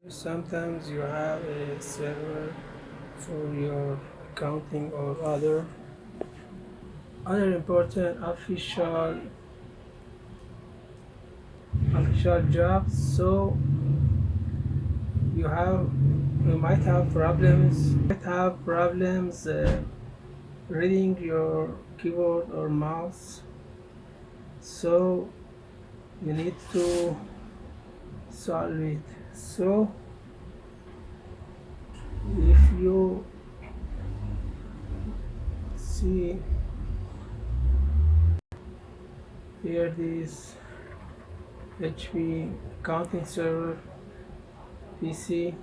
Sometimes you have a server for your accounting or other important official jobs, so you might have problems reading your keyboard or mouse, so you need to solve it. So if you see here, this HP accounting server PC,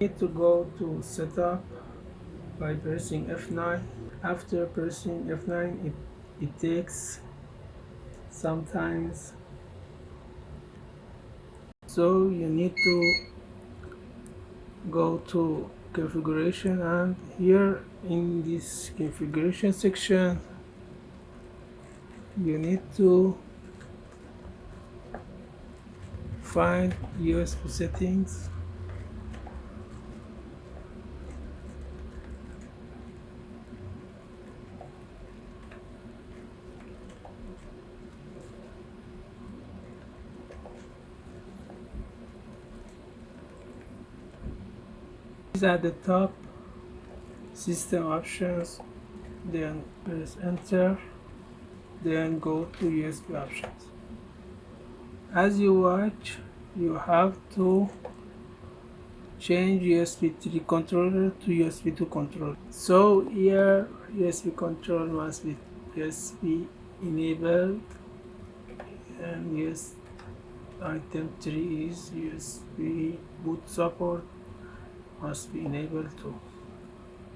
need to go to setup by pressing F9. After pressing F9, it takes sometimes, so you need to go to configuration, and here in this configuration section you need to find USB settings. At the top, system options, then press enter, then go to USB options. As you watch, you have to change USB 3 controller to USB 2 controller. So here USB control must be USB enabled, and yes, item 3 is USB boot support must be enabled too.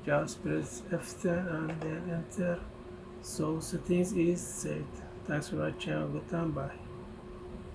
Just press F10 and then enter. So settings is set. Thanks for watching. Good time. Bye.